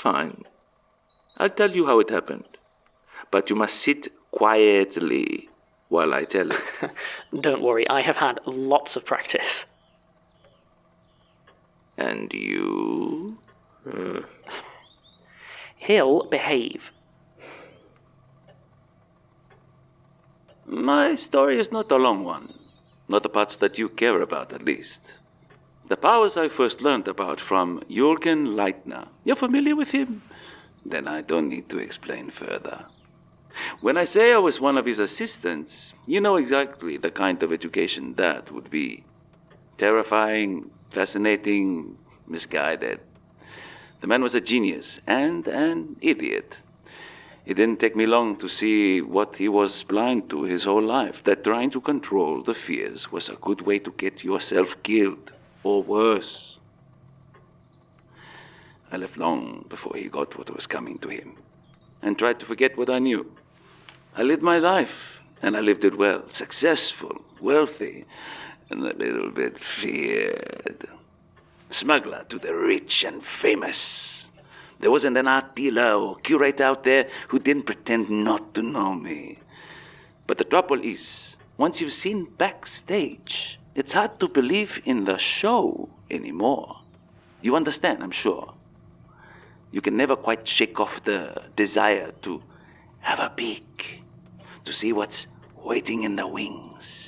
Fine. I'll tell you how it happened. But you must sit quietly while I tell it. Don't worry, I have had lots of practice. And you? He'll behave. My story is not a long one. Not the parts that you care about, at least. The powers I first learned about from Jürgen Leitner. You're familiar with him? Then I don't need to explain further. When I say I was one of his assistants, you know exactly the kind of education that would be. Terrifying, fascinating, misguided. The man was a genius and an idiot. It didn't take me long to see what he was blind to his whole life, that trying to control the fears was a good way to get yourself killed, or worse. I left long before he got what was coming to him, and tried to forget what I knew. I lived my life, and I lived it well, successful, wealthy, and a little bit feared. Smuggler to the rich and famous. There wasn't an art dealer or curator out there who didn't pretend not to know me. But the trouble is, once you've seen backstage, it's hard to believe in the show anymore. You understand, I'm sure. You can never quite shake off the desire to have a peek, to see what's waiting in the wings.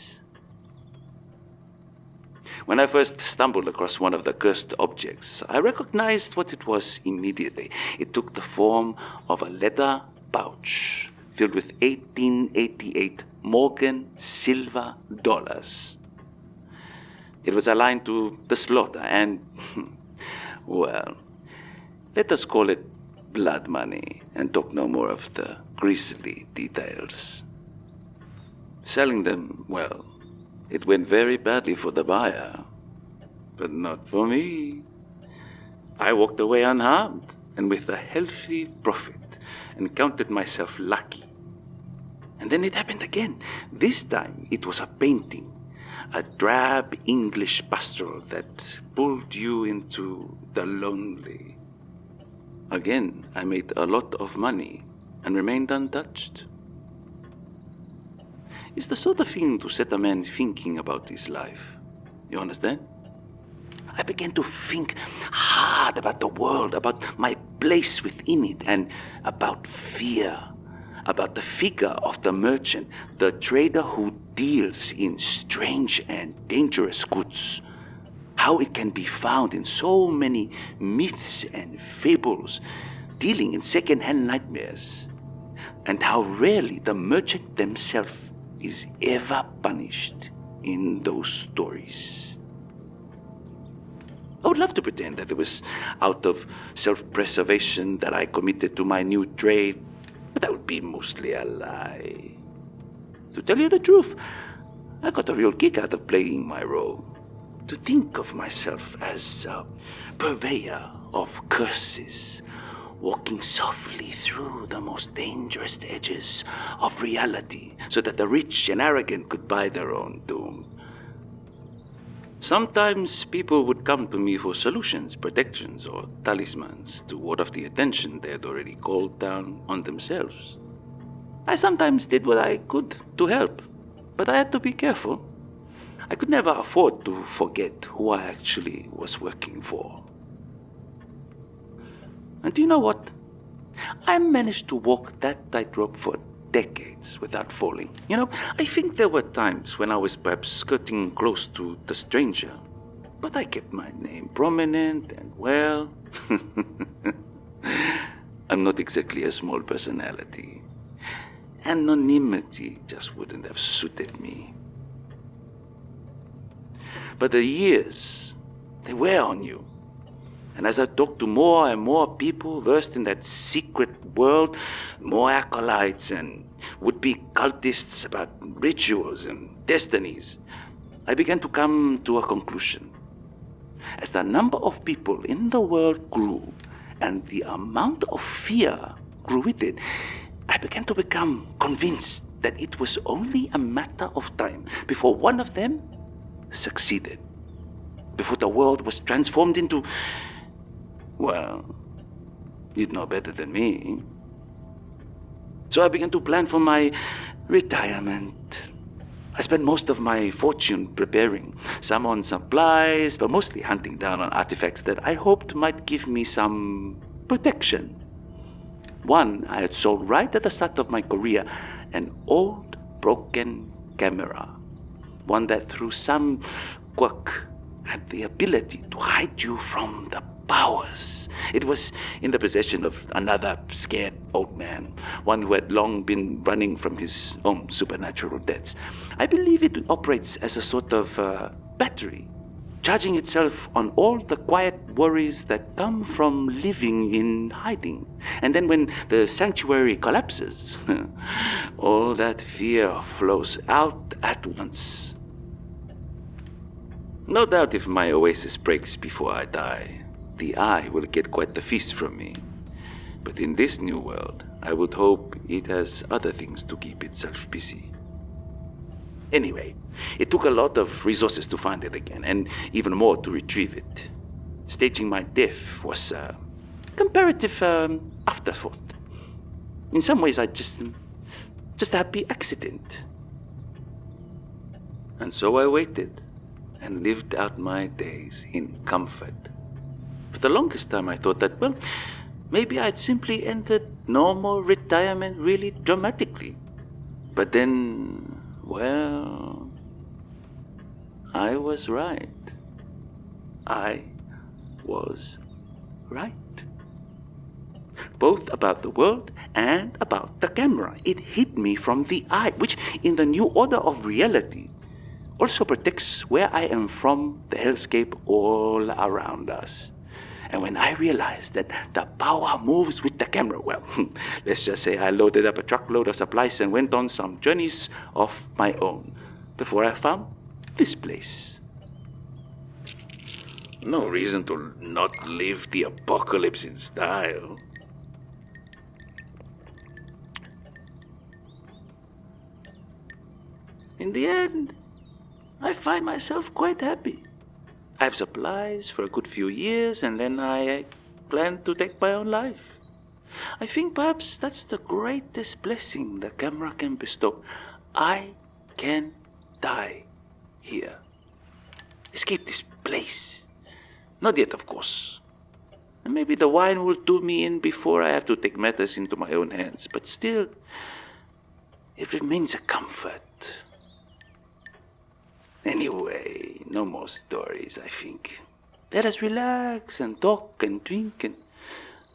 When I first stumbled across one of the cursed objects, I recognized what it was immediately. It took the form of a leather pouch filled with 1888 Morgan silver dollars. It was aligned to the slaughter and, well, let us call it blood money and talk no more of the grisly details. Selling them, well, it went very badly for the buyer, but not for me. I walked away unharmed and with a healthy profit and counted myself lucky. And then it happened again. This time it was a painting, a drab English pastoral that pulled you into the lonely. Again, I made a lot of money and remained untouched. It's the sort of thing to set a man thinking about his life. You understand? I began to think hard about the world, about my place within it, and about fear, about the figure of the merchant, the trader who deals in strange and dangerous goods, how it can be found in so many myths and fables, dealing in second-hand nightmares, and how rarely the merchant themselves is ever punished in those stories. I would love to pretend that it was out of self-preservation that I committed to my new trade, but that would be mostly a lie. To tell you the truth, I got a real kick out of playing my role. To think of myself as a purveyor of curses, walking softly through the most dangerous edges of reality so that the rich and arrogant could buy their own doom. Sometimes people would come to me for solutions, protections, or talismans to ward off the attention they had already called down on themselves. I sometimes did what I could to help, but I had to be careful. I could never afford to forget who I actually was working for. And do you know what? I managed to walk that tightrope for decades without falling. You know, I think there were times when I was perhaps skirting close to the stranger, but I kept my name prominent and well. I'm not exactly a small personality. Anonymity just wouldn't have suited me. But the years, they wear on you. And as I talked to more and more people versed in that secret world, more acolytes and would-be cultists about rituals and destinies, I began to come to a conclusion. As the number of people in the world grew and the amount of fear grew with it, I began to become convinced that it was only a matter of time before one of them succeeded, before the world was transformed into, well, You'd know better than me. So I began to plan for my retirement. I spent most of my fortune preparing, some on supplies, but mostly hunting down on artifacts that I hoped might give me some protection. One I had sold right at the start of my career, an old broken camera. One that through some quirk had the ability to hide you from the powers. It was in the possession of another scared old man, one who had long been running from his own supernatural debts. I believe it operates as a sort of battery, charging itself on all the quiet worries that come from living in hiding. And then when the sanctuary collapses, all that fear flows out at once. No doubt if my oasis breaks before I die, the eye will get quite the feast from me. But in this new world, I would hope it has other things to keep itself busy. Anyway, it took a lot of resources to find it again, and even more to retrieve it. Staging my death was a comparative afterthought. In some ways, just a happy accident. And so I waited and lived out my days in comfort. For the longest time I thought that, well, maybe I'd simply entered normal retirement really dramatically. But then, well, I was right. I was right. Both about the world and about the camera. It hid me from the eye, which in the new order of reality also protects where I am from the hellscape all around us. And when I realized that the power moves with the camera, well, let's just say I loaded up a truckload of supplies and went on some journeys of my own before I found this place. No reason to not live the apocalypse in style. In the end, I find myself quite happy. I have supplies for a good few years, and then I plan to take my own life. I think perhaps that's the greatest blessing the camera can bestow. I can die here. Escape this place. Not yet, of course. And maybe the wine will do me in before I have to take matters into my own hands. But still, it remains a comfort. Anyway, no more stories, I think. Let us relax and talk and drink and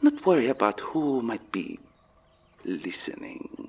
not worry about who might be listening.